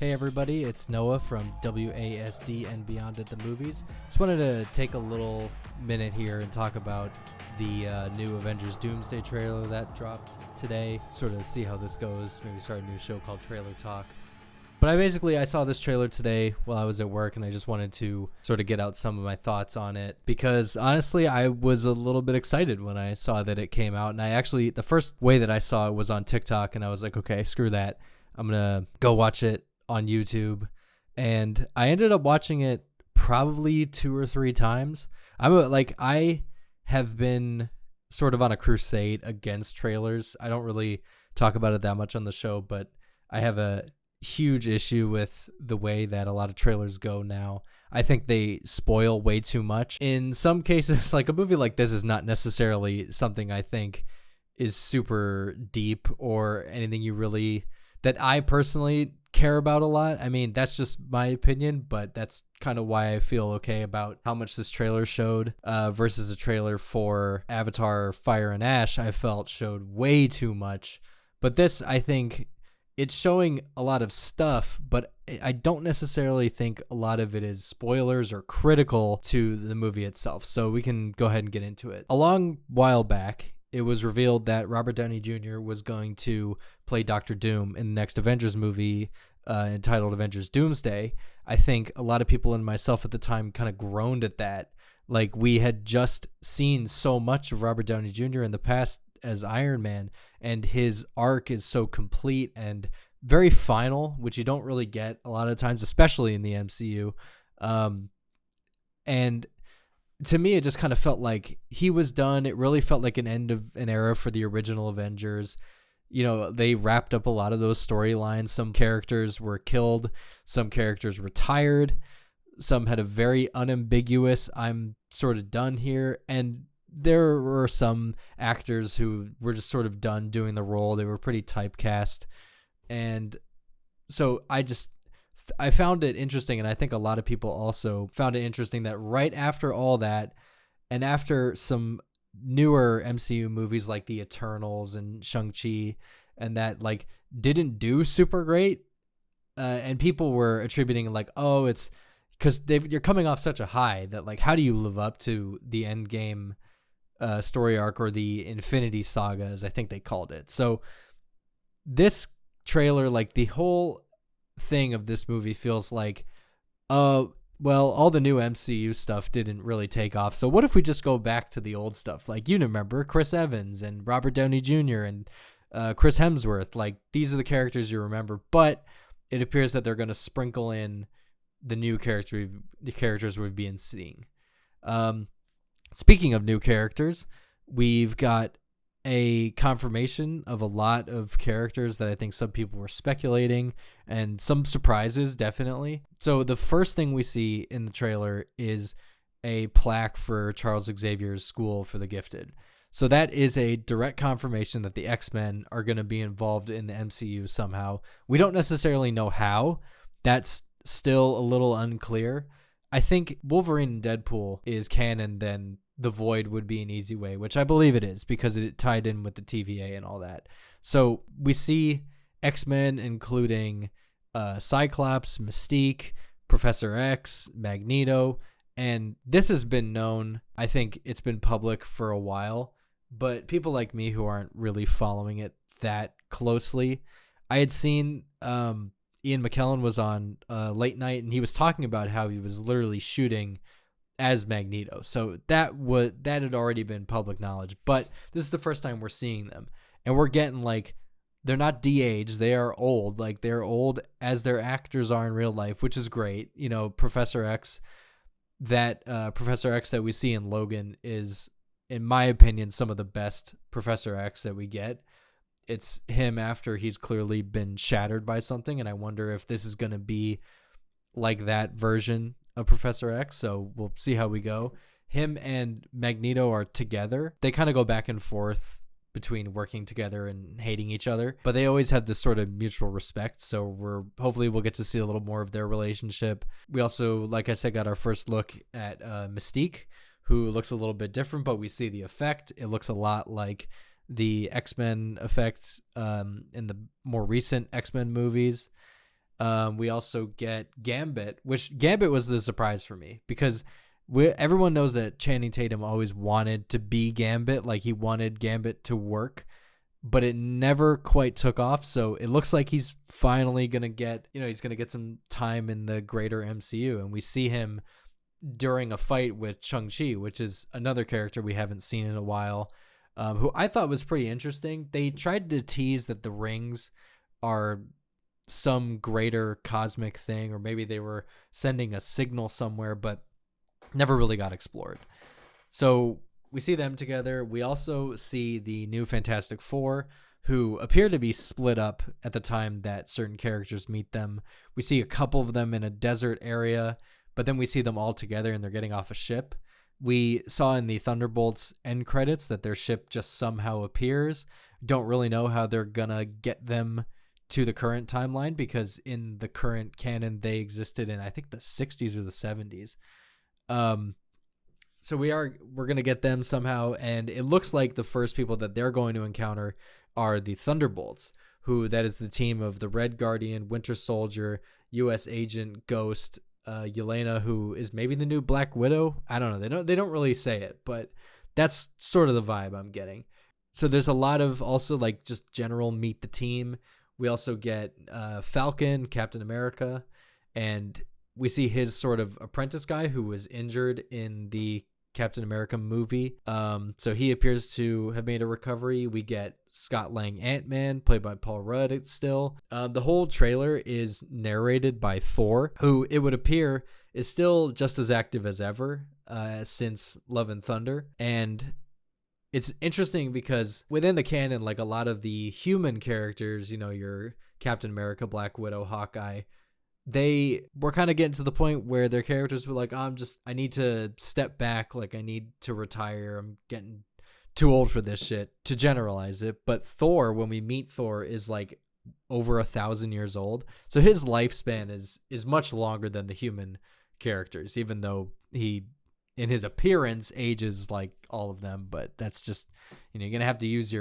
Hey everybody, it's Noah from WASD and Beyond at the Movies. Just wanted to take a little minute here and talk about the new Avengers Doomsday trailer that dropped today, sort of see how this goes, maybe start a new show called Trailer Talk. But I saw this trailer today while I was at work, and I just wanted to sort of get out some of my thoughts on it because honestly, I was a little bit excited when I saw that it came out. And the first way that I saw it was on TikTok, and I was like, okay, screw that. I'm going to go watch it on YouTube. And I ended up watching it probably 2 or 3 times. I have been sort of on a crusade against trailers. I don't really talk about it that much on the show, but I have a huge issue with the way that a lot of trailers go now. I think they spoil way too much. In some cases, like a movie like this is not necessarily something I think is super deep or anything that I personally care about a lot. I mean, that's just my opinion, but that's kind of why I feel okay about how much this trailer showed versus a trailer for Avatar Fire and Ash I felt showed way too much. But this, I think, it's showing a lot of stuff, but I don't necessarily think a lot of it is spoilers or critical to the movie itself. So we can go ahead and get into it. A long while back, it was revealed that Robert Downey Jr. was going to play Dr. Doom in the next Avengers movie entitled Avengers Doomsday. I think a lot of people and myself at the time kind of groaned at that. Like, we had just seen so much of Robert Downey Jr. in the past as Iron Man, and his arc is so complete and very final, which you don't really get a lot of times, especially in the MCU. And to me, it just kind of felt like he was done. It really felt like an end of an era for the original Avengers. You know, they wrapped up a lot of those storylines. Some characters were killed. Some characters retired. Some had a very unambiguous, I'm sort of done here. And there were some actors who were just sort of done doing the role. They were pretty typecast. And so I found it interesting, and I think a lot of people also found it interesting that right after all that, and after some newer MCU movies like The Eternals and Shang-Chi, and that like didn't do super great, and people were attributing like, oh, it's because you're coming off such a high that like, how do you live up to the Endgame story arc or the Infinity Saga, as I think they called it. So this trailer, like the whole thing of this movie feels like, well, all the new MCU stuff didn't really take off. So what if we just go back to the old stuff? Like, you remember Chris Evans and Robert Downey Jr. and Chris Hemsworth. Like, these are the characters you remember, but it appears that they're going to sprinkle in the new characters we've been seeing. Speaking of new characters, we've got a confirmation of a lot of characters that I think some people were speculating, and some surprises, definitely. So the first thing we see in the trailer is a plaque for Charles Xavier's School for the Gifted. So that is a direct confirmation that the X-Men are going to be involved in the MCU somehow. We don't necessarily know how. That's still a little unclear. I think Wolverine and Deadpool is canon, then The Void would be an easy way, which I believe it is because it tied in with the TVA and all that. So we see X-Men including Cyclops, Mystique, Professor X, Magneto, and this has been known. I think it's been public for a while, but people like me who aren't really following it that closely, I had seen Ian McKellen was on Late Night, and he was talking about how he was literally shooting as Magneto. So that had already been public knowledge, but this is the first time we're seeing them, and we're getting like, they're not de-aged, they are old, like they're old as their actors are in real life, which is great. You know, Professor X that we see in Logan is, in my opinion, some of the best Professor X that we get. It's him after he's clearly been shattered by something, and I wonder if this is going to be like that version of Professor X. So we'll see how we go. Him and Magneto are together. They kind of go back and forth between working together and hating each other, but they always have this sort of mutual respect. So hopefully we'll get to see a little more of their relationship. We also, like I said, got our first look at Mystique, who looks a little bit different, but we see the effect. It looks a lot like the X-Men effect in the more recent X-Men movies. We also get Gambit, which Gambit was the surprise for me because everyone knows that Channing Tatum always wanted to be Gambit. Like, he wanted Gambit to work, but it never quite took off. So it looks like he's finally going to get, he's going to get some time in the greater MCU. And we see him during a fight with Shang-Chi, which is another character we haven't seen in a while, who I thought was pretty interesting. They tried to tease that the rings are some greater cosmic thing, or maybe they were sending a signal somewhere, but never really got explored. So we see them together. We also see the new Fantastic Four, who appear to be split up at the time that certain characters meet them. We see a couple of them in a desert area, but then we see them all together and they're getting off a ship. We saw in the Thunderbolts end credits that their ship just somehow appears. Don't really know how they're gonna get them to the current timeline, because in the current canon they existed in, I think, the 60s or the 70s. So we're gonna get them somehow, and it looks like the first people that they're going to encounter are the Thunderbolts, who that is the team of the Red Guardian, Winter Soldier, U.S. Agent, Ghost, Yelena, who is maybe the new Black Widow. I don't know. They don't really say it, but that's sort of the vibe I'm getting. So there's a lot of also like just general meet the team. We also get Falcon, Captain America, and we see his sort of apprentice guy who was injured in the Captain America movie. So he appears to have made a recovery. We get Scott Lang Ant-Man, played by Paul Rudd still. The whole trailer is narrated by Thor, who it would appear is still just as active as ever since Love and Thunder. And it's interesting because within the canon, like a lot of the human characters, your Captain America, Black Widow, Hawkeye, they were kind of getting to the point where their characters were like, I need to step back. Like, I need to retire. I'm getting too old for this shit, to generalize it. But Thor, when we meet Thor, is like over 1,000 years old. So his lifespan is much longer than the human characters, even though he, in his appearance, ages like all of them. But that's just, you're going to have to use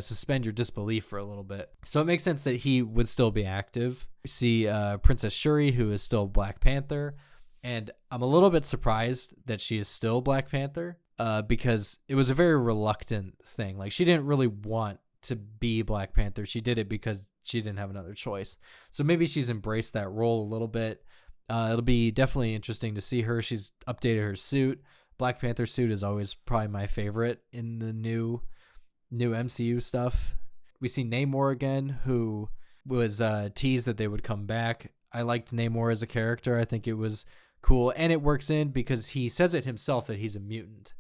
suspend your disbelief for a little bit. So it makes sense that he would still be active. We see Princess Shuri, who is still Black Panther. And I'm a little bit surprised that she is still Black Panther because it was a very reluctant thing. Like, she didn't really want to be Black Panther. She did it because she didn't have another choice. So maybe she's embraced that role a little bit. It'll be definitely interesting to see her. She's updated her suit. Black Panther suit is always probably my favorite in the new MCU stuff. We see Namor again, who was teased that they would come back. I liked Namor as a character. I think it was cool, and it works in because he says it himself that he's a mutant.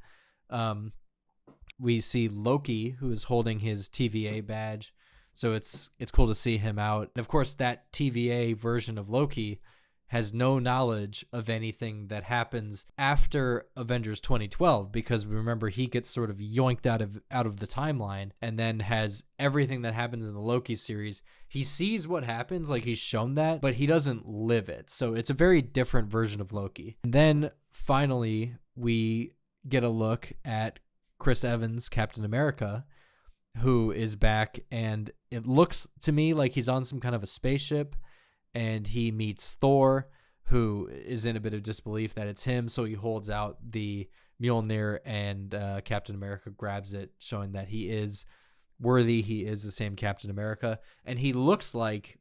We see Loki, who is holding his TVA badge, so it's cool to see him out. And of course, that TVA version of Loki has no knowledge of anything that happens after Avengers 2012, because remember, he gets sort of yoinked out of the timeline and then has everything that happens in the Loki series. He sees what happens, like he's shown that, but he doesn't live it. So it's a very different version of Loki. And then finally, we get a look at Chris Evans, Captain America, who is back, and it looks to me like he's on some kind of a spaceship. And he meets Thor, who is in a bit of disbelief that it's him. So he holds out the Mjolnir, and Captain America grabs it, showing that he is worthy. He is the same Captain America. And he looks like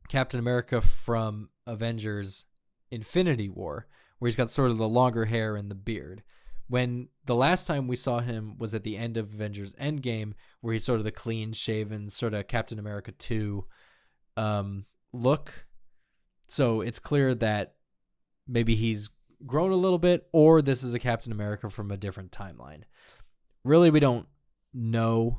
Captain America from Avengers Infinity War, where he's got sort of the longer hair and the beard. When the last time we saw him was at the end of Avengers Endgame, where he's sort of the clean-shaven, sort of Captain America 2 look. So it's clear that maybe he's grown a little bit, or this is a Captain America from a different timeline. Really, we don't know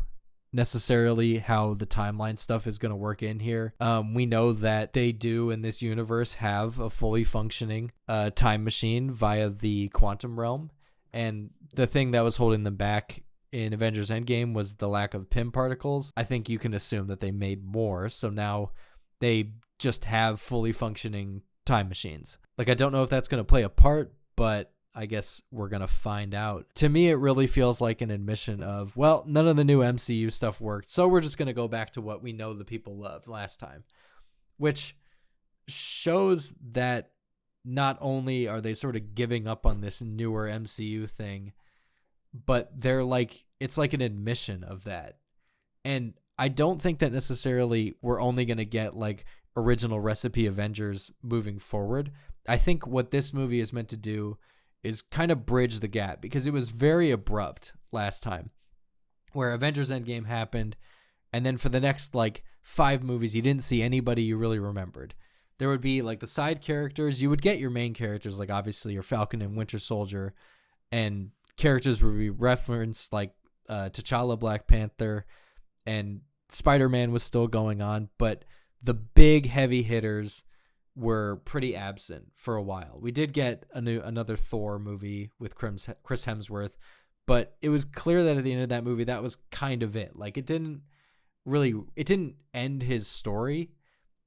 necessarily how the timeline stuff is going to work in here. We know that they do in this universe have a fully functioning time machine via the quantum realm, and the thing that was holding them back in Avengers Endgame was the lack of Pym particles. I think you can assume that they made more, so now they just have fully functioning time machines. Like, I don't know if that's going to play a part, but I guess we're going to find out. To me, it really feels like an admission of, well, none of the new MCU stuff worked, so we're just going to go back to what we know the people loved last time. Which, shows that not only are they sort of giving up on this newer MCU thing, but they're like, it's like an admission of that. And I don't think that necessarily we're only going to get like original recipe Avengers moving forward. I think what this movie is meant to do is kind of bridge the gap, because it was very abrupt last time, where Avengers Endgame happened, and then for the next like 5 movies, you didn't see anybody you really remembered. There would be like the side characters. You would get your main characters, like obviously your Falcon and Winter Soldier, and characters would be referenced like T'Challa, Black Panther, and Spider-Man was still going on, but the big heavy hitters were pretty absent for a while. We did get another Thor movie with Chris Hemsworth, but it was clear that at the end of that movie, that was kind of it. Like it didn't end his story.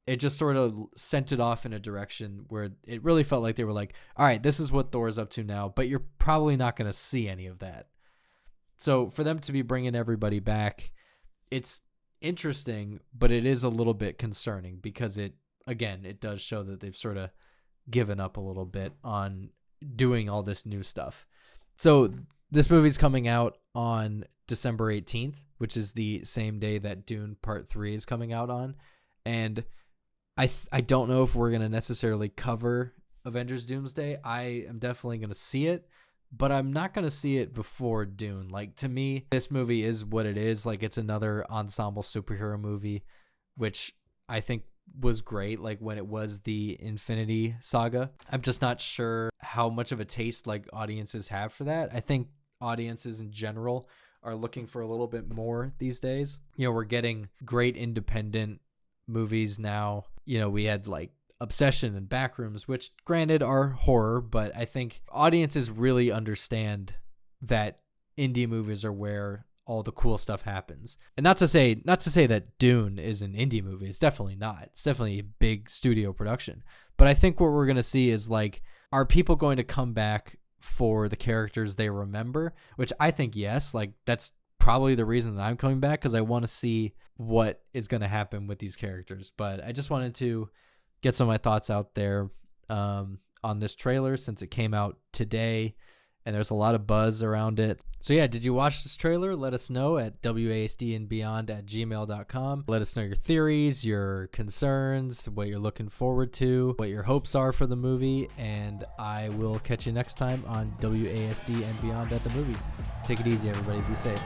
It just sort of sent it off in a direction where it really felt like they were like, all right, this is what Thor's up to now, but you're probably not going to see any of that. So for them to be bringing everybody back, it's interesting, but it is a little bit concerning, because it does show that they've sort of given up a little bit on doing all this new stuff. So this movie's coming out on December 18th, which is the same day that Dune Part 3 is coming out on. And I don't know if we're going to necessarily cover Avengers Doomsday. I am definitely going to see it, but I'm not going to see it before Dune. Like, to me, this movie is what it is. Like, it's another ensemble superhero movie, which I think was great, like when it was the Infinity Saga. I'm just not sure how much of a taste like audiences have for that. I think audiences in general are looking for a little bit more these days. You know, we're getting great independent movies now. You know, we had like Obsession and Backrooms, which granted are horror, but I think audiences really understand that indie movies are where all the cool stuff happens. And not to say that Dune is an indie movie. It's definitely not. It's definitely a big studio production. But I think what we're going to see is like, are people going to come back for the characters they remember? Which I think yes, like that's probably the reason that I'm coming back, because I want to see what is going to happen with these characters. But I just wanted to get some of my thoughts out there on this trailer, since it came out today and there's a lot of buzz around it. So yeah, did you watch this trailer? Let us know at wasdandbeyond@gmail.com. Let us know your theories, your concerns, what you're looking forward to, what your hopes are for the movie, and I will catch you next time on WASD and Beyond at the Movies. Take it easy, everybody. Be safe.